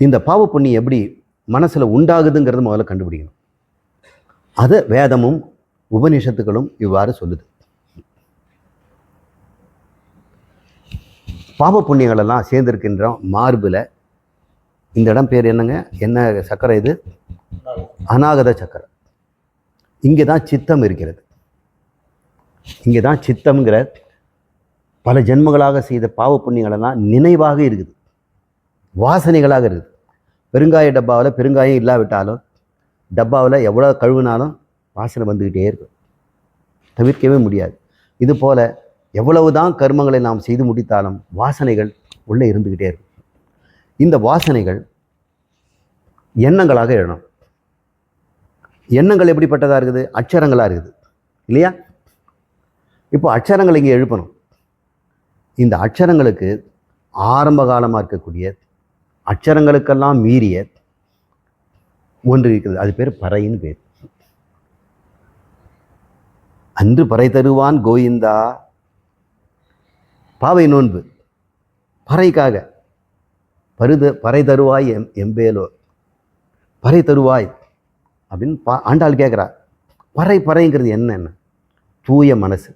Speaker 1: இந்த பாவ புண்ணியம் எப்படி மனசில் உண்டாகுதுங்கிறத முதல்ல கண்டுபிடிக்கணும். அதை வேதமும் உபநிஷத்துக்களும் இவ்வாறு சொல்லுது. பாவ புண்ணியங்களெல்லாம் சேர்ந்திருக்கின்றோம் மார்பில். இந்த இடம் பேர் என்னங்க? என்ன சக்கரை இது? அநாகத சக்கரை. இங்கே தான் சித்தம் இருக்கிறது. இங்கே தான் சித்தம்ங்கிற பல ஜென்மங்களாக செய்த பாவ புண்ணியங்களெல்லாம் நினைவாக இருக்குது, வாசனைகளாக இருக்குது. பெருங்காய டப்பாவில் பெருங்காயம் இல்லாவிட்டாலும் டப்பாவில் எவ்வளோ கழுவினாலும் வாசனை வந்துக்கிட்டே இருக்கும், தவிர்க்கவே முடியாது. இது போல் எவ்வளவு தான் கர்மங்களை நாம் செய்து முடித்தாலும் வாசனைகள் உள்ளே இருந்துக்கிட்டே இருக்கும். இந்த வாசனைகள் எண்ணங்களாக எழணும். எண்ணங்கள் எப்படிப்பட்டதாக இருக்குது? அட்சரங்களாக இருக்குது இல்லையா? இப்போ அட்சரங்களை இங்கே எழுப்பணும். இந்த அட்சரங்களுக்கு ஆரம்ப காலமாக இருக்கக்கூடிய அட்சரங்களுக்கெல்லாம் மீறிய ஒன்று இருக்குது. அது பேர் பறைன்னு பேர். அன்று பறை தருவான் கோவிந்தா. பாவை நோன்பு பறைக்காக. பறை தருவாய் எம்பேலோ, பறை தருவாய் அப்படின்னு ஆண்டாள் கேட்குறா. பறைங்கிறது என்ன? தூய மனசு.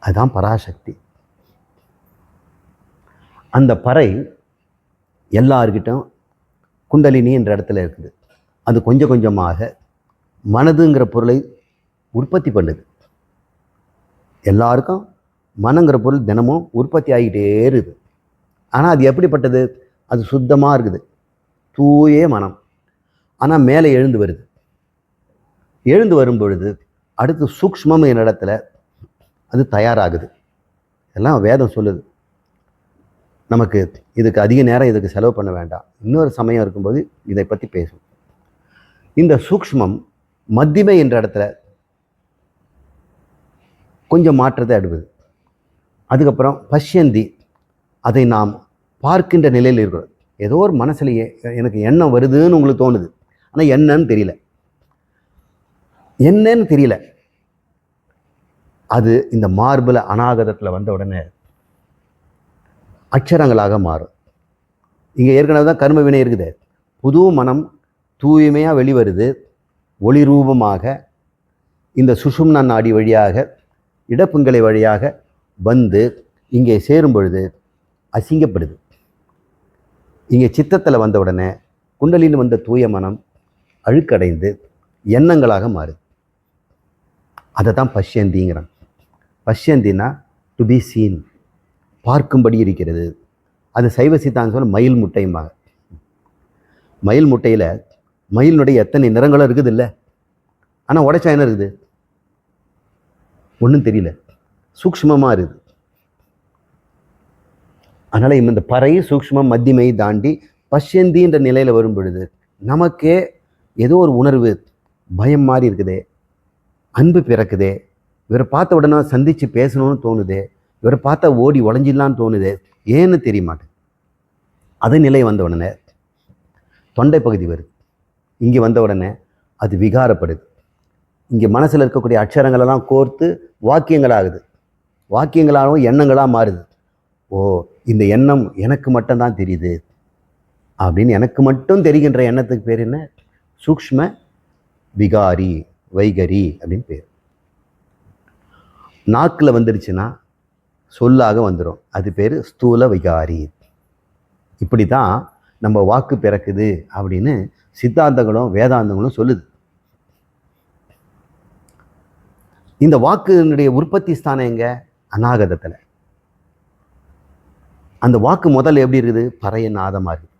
Speaker 1: அதுதான் பராசக்தி. அந்த பறை எல்லார்கிட்டும் குண்டலினி என்ற இடத்துல இருக்குது. அது கொஞ்சம் கொஞ்சமாக மனதுங்கிற பொருளை உற்பத்தி பண்ணுது. எல்லாருக்கும் மனங்கிற பொருள் தினமும் உற்பத்தி ஆகிட்டே இருக்குது. ஆனால் அது எப்படிப்பட்டது? அது சுத்தமாக இருக்குது, தூய மனம். ஆனால் மேலே எழுந்து வருது. எழுந்து வரும் பொழுது அடுத்து சூக்ஷ்மம் என்ற இடத்துல அது தயாராகுது. எல்லாம் வேதம் சொல்லுது. நமக்கு இதுக்கு அதிக நேரம் இதுக்கு செலவு பண்ண வேண்டாம், இன்னொரு சமயம் இருக்கும்போது இதை பற்றி பேசும். இந்த சூக்ஷ்மம் மத்தியமை என்ற இடத்துல கொஞ்சம் மாற்றத்தை அடுக்குது. அதுக்கப்புறம் பஷ்யந்தி, அதை நாம் பார்க்கின்ற நிலையில் இருக்கிறோம். ஏதோ ஒரு மனசுலையே எனக்கு எண்ணம் வருதுன்னு உங்களுக்கு தோணுது, ஆனால் என்னன்னு தெரியல. அது இந்த மார்பில் அநாகதத்தில் வந்த உடனே அட்சரங்களாக மாறும். இங்கே ஏற்கனவே தான் கர்ம வினை இருக்குது. புது மனம் தூய்மையாக வெளிவருது. ஒளி ரூபமாக இந்த சுஷும்னா நாடி வழியாக, இடப்புங்களை வழியாக வந்து இங்கே சேரும் பொழுது அசிங்கப்படுது. இங்கே சித்தத்தில் வந்த உடனே குண்டலின்னு வந்த தூய மனம் அழுக்கடைந்து எண்ணங்களாக மாறுது. அதை தான் பஷ்யந்திங்கிறான். பஷ்யந்தின்னா டு பி சீன், பார்க்கும்படி இருக்கிறது. அது சைவ சித்தாந்தம் சொல்ல மயில் முட்டையும்பாங்க. மயில் முட்டையில் மயிலினுடைய எத்தனை நிறங்களும் இருக்குது இல்லை, ஆனால் உடைச்சா என்ன இருக்குது? ஒன்றும் தெரியல, சூக்ஷ்மமாக இருக்குது. அதனால் இந்த பறை சூக்ஷ்மம் மத்தியமை தாண்டி பஷ்யந்தின்ற நிலையில் வரும் பொழுது நமக்கே ஏதோ ஒரு உணர்வு, பயம் மாதிரி இருக்குதே, அன்பு பிறக்குதே, இவரை பார்த்த உடனே சந்தித்து பேசணும்னு தோணுதே, இவரை பார்த்தா ஓடி உடஞ்சிடலான்னு தோணுதே, ஏன்னு தெரிய மாட்டேன். அது நிலை வந்த உடனே தொண்டை பகுதி வருது. இங்கே வந்த உடனே அது விகாரப்படுது. இங்கே மனசில் இருக்கக்கூடிய அட்சரங்களெல்லாம் கோர்த்து வாக்கியங்களாகுது. வாக்கியங்களாகவும் எண்ணங்களாக மாறுது. ஓ, இந்த எண்ணம் எனக்கு மட்டும்தான் தெரியுது அப்படின்னு எனக்கு மட்டும் தெரிகின்ற எண்ணத்துக்கு பேர் என்ன? சூக்ஷ்ம விகாரி, வைகரி அப்படின்னு பேர். நாக்கில் வந்துடுச்சுன்னா சொல்லாக வந்துடும், அது பேர் ஸ்தூல விகாரி. இப்படி தான் நம்ம வாக்கு பிறக்குது அப்படின்னு சித்தாந்தங்களும் வேதாந்தங்களும் சொல்லுது. இந்த வாக்குனுடைய உற்பத்தி ஸ்தானம் எங்க? அநாகதத்தில். அந்த வாக்கு முதல்ல எப்படி இருக்குது? பறைய நாதமாக இருக்குது.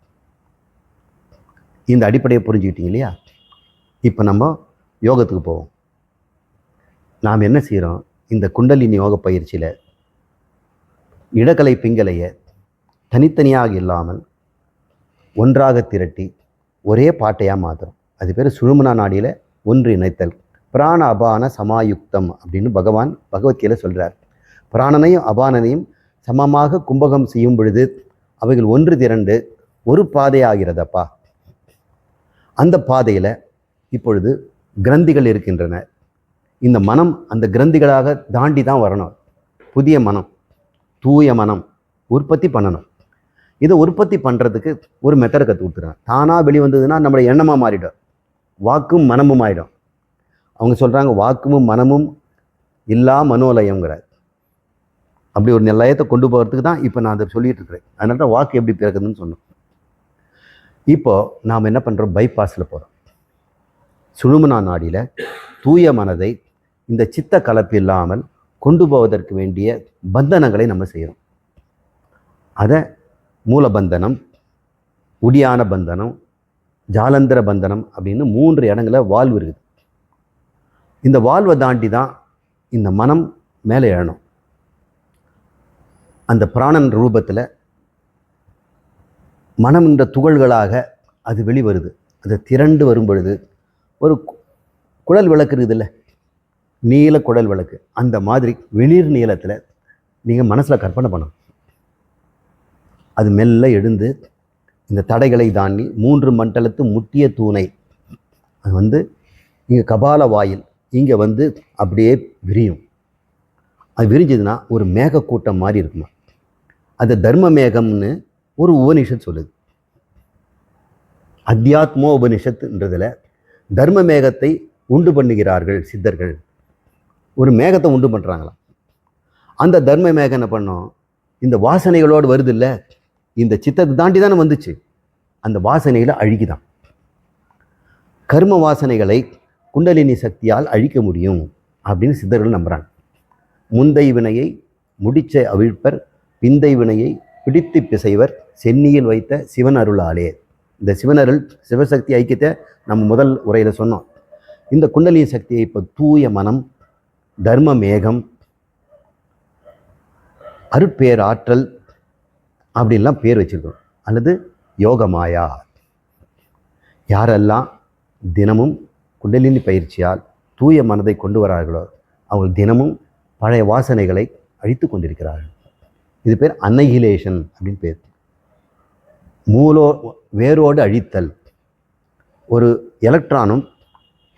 Speaker 1: இந்த அடிப்படையை புரிஞ்சுக்கிட்டீங்க இல்லையா? இப்போ நம்ம யோகத்துக்கு போவோம். நாம் என்ன செய்கிறோம், இந்த குண்டலினி யோக பயிற்சியில் இடக்கலை பிங்கலையை தனித்தனியாக இல்லாமல் ஒன்றாக திரட்டி ஒரே பாட்டையாக மாற்றுறோம். அது பேர் சுழுமனா நாடியில் ஒன்று இணைத்தல். பிராண அபான சமாயுக்தம் அப்படின்னு பகவான் பகவத்கீதையில் சொல்கிறார். பிராணனையும் அபானனையும் சமமாக கும்பகம் செய்யும் பொழுது அவைகள் ஒன்று திரண்டு ஒரு பாதையாகிறதப்பா. அந்த பாதையில் இப்பொழுது கிரந்திகள் இருக்கின்றன. இந்த மனம் அந்த கிரந்திகளாக தாண்டி தான் வரணும். புதிய மனம், தூய மனம் உற்பத்தி பண்ணணும். இதை உற்பத்தி பண்ணுறதுக்கு ஒரு மெத்தடை கற்று கொடுத்துருவேன். தானாக வெளிவந்ததுன்னா நம்மளுடைய எண்ணமாக மாறிடும், வாக்கும் மனமும் ஆகிடும். அவங்க சொல்கிறாங்க வாக்கும் மனமும் இல்லா மனோலயங்கிறார். அப்படி ஒரு நிலையத்தை கொண்டு போகிறதுக்கு தான் இப்போ நான் அதை சொல்லிகிட்டு இருக்கிறேன். அதனால தான் வாக்கு எப்படி பிறக்குதுன்னு சொன்னோம். இப்போது நாம் என்ன பண்ணுறோம், பைபாஸில் போகிறோம். சுழுமனா நாடியில் தூய மனதை இந்த சித்த கலப்பு இல்லாமல் கொண்டு போவதற்கு வேண்டிய பந்தனங்களை நம்ம செய்கிறோம். அதை மூலபந்தனம், உடியான பந்தனம், ஜாலந்தர பந்தனம் அப்படின்னு 3 இடங்களில் வால்வு இருக்குது. இந்த வால்வை தாண்டி தான் இந்த மனம் மேலே எழணும். அந்த பிராணன் ரூபத்தில் மனம் என்ற துகள்களாக அது வெளிவருது. அது திரண்டு வரும் பொழுது ஒரு குழல் விளக்கு இருக்குதுல்ல, நீல குழல் விளக்கு, அந்த மாதிரி வெளிர் நீளத்தில் நீங்கள் மனசில் கற்பனை பண்ணணும். அது மெல்ல எழுந்து இந்த தடைகளை தாண்டி 3 மண்டலத்து முட்டிய தூணை அது வந்து இங்கே கபால வாயில் இங்கே வந்து அப்படியே விரியும். அது விரிஞ்சதுன்னா ஒரு மேகக்கூட்டம் மாதிரி இருக்குமா. அது தர்ம மேகம்னு ஒரு உபனிஷத் சொல்லுது. அத்தியாத்மோ உபனிஷத்துன்றதில் தர்ம மேகத்தை உண்டு பண்ணுகிறார்கள் சித்தர்கள். ஒரு மேகத்தை உண்டு பண்ணுறாங்களாம். அந்த தர்ம மேகம் என்ன பண்ணோம், இந்த வாசனைகளோடு வருது இல்லை, இந்த சித்தத்தை தாண்டி தானே வந்துச்சு. அந்த வாசனைகளை அழிக்குதான். கர்ம வாசனைகளை குண்டலினி சக்தியால் அழிக்க முடியும் அப்படின்னு சித்தர்கள் நம்புகிறாங்க. முந்தை வினையை முடிச்ச அவிழ்ப்பர், பிந்தை வினையை பிடித்து பிசைவர், சென்னியில் வைத்த சிவன் அருளாலே. இந்த சிவன் அருள் சிவசக்தி ஐக்கியத்தை நம்ம முதல் உரையில் சொன்னோம். இந்த குண்டலினி சக்தியை இப்போ தூய மனம், தர்ம மேகம், அருட்பேராற்றல் அப்படின்லாம் பேர் வச்சுருக்கோம். அல்லது யோகமாயா. யாரெல்லாம் தினமும் குண்டலினி பயிற்சியால் தூய மனதை கொண்டு வரார்களோ அவர்கள் தினமும் பழைய வாசனைகளை அழித்து கொண்டிருக்கிறார்கள். இது பேர் அன்னைகிலேஷன் அப்படின்னு பேர். வேரோடு அழித்தல். ஒரு எலக்ட்ரானும்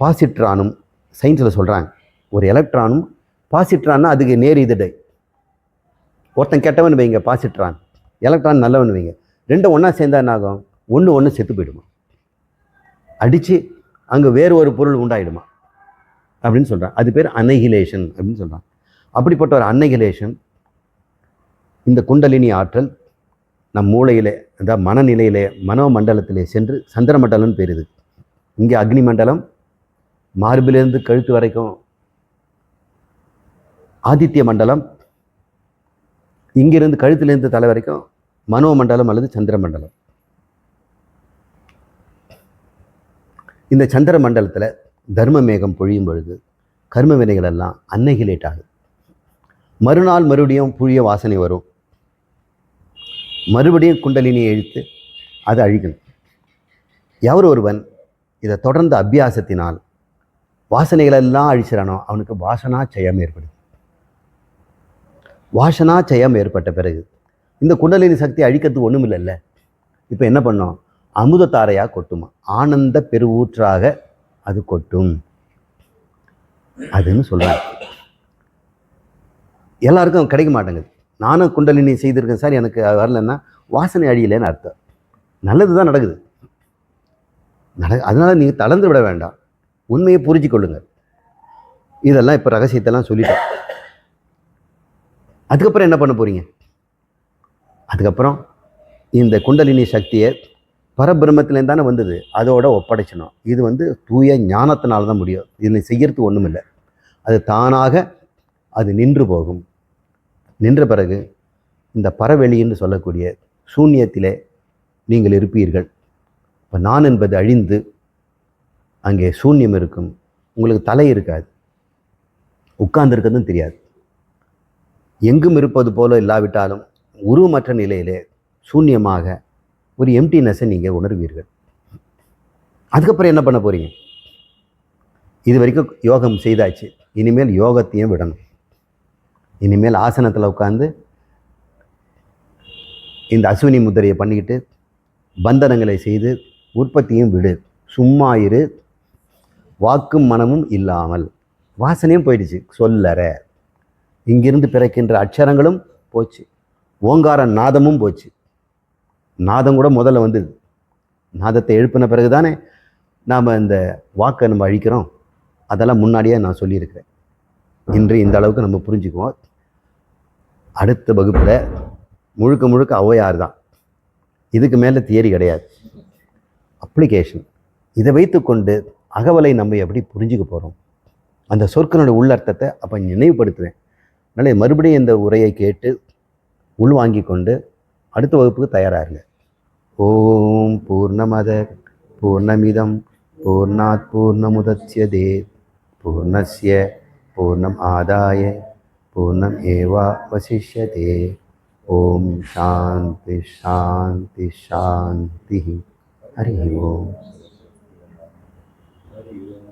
Speaker 1: பாசிட்ரானும் சயின்ஸில் சொல்கிறாங்க. ஒரு எலக்ட்ரானும் பாசிட்ரான்னா அதுக்கு நேர் எதிர்டை. ஒருத்தன் கெட்டவன் வைங்க பாசிட்ரான், எலக்ட்ரான் நல்லவன் வைங்க, ரெண்டும் ஒன்றா சேர்ந்தா என்ன ஆகும், ஒன்று செத்து போயிடுமா, அடித்து அங்கே வேறு ஒரு பொருள் உண்டாயிடுமா அப்படின்னு சொல்கிறான். அது பேர் அன்னைகிலேஷன் அப்படின்னு சொல்கிறான். அப்படிப்பட்ட ஒரு அன்னைகிலேஷன் இந்த குண்டலினி ஆற்றல் நம் மூளையிலே, அதாவது மனநிலையிலே, மனோமண்டலத்திலே சென்று சந்திர மண்டலம்னு பேர். இது இங்கே அக்னி மண்டலம், மார்பிலிருந்து கழுத்து வரைக்கும் ஆதித்ய மண்டலம், இங்கிருந்து கழுத்திலிருந்து தலை வரைக்கும் மனோமண்டலம் அல்லது சந்திர மண்டலம். இந்த சந்திர மண்டலத்தில் தர்ம மேகம் பொழியும் பொழுது கர்ம வினைகள் எல்லாம் அன்னைகிலேட் ஆகுது. மறுநாள் மறுபடியும் புதிய வாசனை வரும். மறுபடியும் குண்டலினியை இழுத்து அதை அழிக்கணும். எவர் ஒருவன் இதை தொடர்ந்து அபியாசத்தினால் வாசனைகளெல்லாம் அழிச்சிடானோ அவனுக்கு வாசனா ஜெயம் ஏற்படுது. வாசனா ஜெயம் ஏற்பட்ட பிறகு இந்த குண்டலினி சக்தி அழிக்கிறதுக்கு ஒன்றும் இல்லைல்ல. இப்போ என்ன பண்ணோம், அமுதத்தாரையாக கொட்டுமா, ஆனந்த பெருவூற்றாக அது கொட்டும் அதுன்னு சொல்கிறாங்க. எல்லாருக்கும் கிடைக்க மாட்டேங்குது. நானும் குண்டலினி செய்திருக்கேன் சார், எனக்கு வரலன்னா வாசனை அழியலைன்னு அர்த்தம். நல்லது தான் நடக்குது. அதனால் நீங்கள் தளர்ந்து விட வேண்டாம், உண்மையை புரிஞ்சு கொள்ளுங்கள். இதெல்லாம் இப்போ ரகசியத்தெல்லாம் சொல்லிட்டேன். அதுக்கப்புறம் என்ன பண்ண போகிறீங்க? அதுக்கப்புறம் இந்த குண்டலினி சக்தியை பரபிரம்மத்திலேருந்து தானே வந்தது, அதோட ஒப்படைச்சணும். இது தூய ஞானத்தினால தான் முடியும். இதில் செய்யறதுக்கு ஒன்றும் இல்லை. அது தானாக அது நின்று போகும். நின்ற பிறகு இந்த பரவெளின்னு சொல்லக்கூடிய சூன்யத்திலே நீங்கள் இருப்பீர்கள். இப்போ நான் என்பது அழிந்து அங்கே சூன்யம் இருக்கும். உங்களுக்கு தலை இருக்காது. உட்கார்ந்துருக்கிறதும் தெரியாது. எங்கும் இருப்பது போல இல்லாவிட்டாலும் உருவமற்ற நிலையிலே சூன்யமாக ஒரு எம்டினஸை நீங்கள் உணர்வீர்கள். அதுக்கப்புறம் என்ன பண்ண போறீங்க? இது வரைக்கும் யோகம் செய்தாச்சு, இனிமேல் யோகத்தையும் விடணும். இனிமேல் ஆசனத்தில் உட்காந்து இந்த அஸ்வினி முத்திரையை பண்ணிக்கிட்டு பந்தனங்களை செய்து உற்பத்தியும் விடு, சும்மா இரு, வாக்கும் மனமும் இல்லாமல். வாசனையும் போயிடுச்சு, சொல்லற. இங்கிருந்து பிறக்கின்ற அட்சரங்களும் போச்சு, ஓங்கார நாதமும் போச்சு. நாதம் கூட முதல்ல வந்தது. நாதத்தை எழுப்பின பிறகு தானே நாம் இந்த வாக்கை நம்ம அழிக்கிறோம். அதெல்லாம் முன்னாடியே நான் சொல்லியிருக்கிறேன். இன்று இந்த அளவுக்கு நம்ம புரிஞ்சுக்குவோம். அடுத்த வகுப்பில் முழுக்க முழுக்க ஔவையார் தான். இதுக்கு மேலே தியரி கிடையாது, அப்ளிகேஷன். இதை வைத்துக்கொண்டு அகவலை நம்ம எப்படி புரிஞ்சுக்க போகிறோம், அந்த சொற்களுடைய உள்ளர்த்தத்தை அப்போ நினைவுபடுத்துவேன். அதனால் மறுபடியும் இந்த உரையை கேட்டு உள்வாங்கி கொண்டு அடுத்த வகுப்புக்கு தயாராகுங்க. ஓம் பூர்ணமத பூர்ணமிதம் பூர்ணாத் பூர்ணமுதச்யதே பூர்ணஸ்ய பூர்ணம் ஆதாய பூர்ணம் ஏவாவசிஷ்யதே. ஓம் சாந்தி சாந்தி சாந்தி. ஹரி ஓம்.
Speaker 2: ஹரி ஓம்.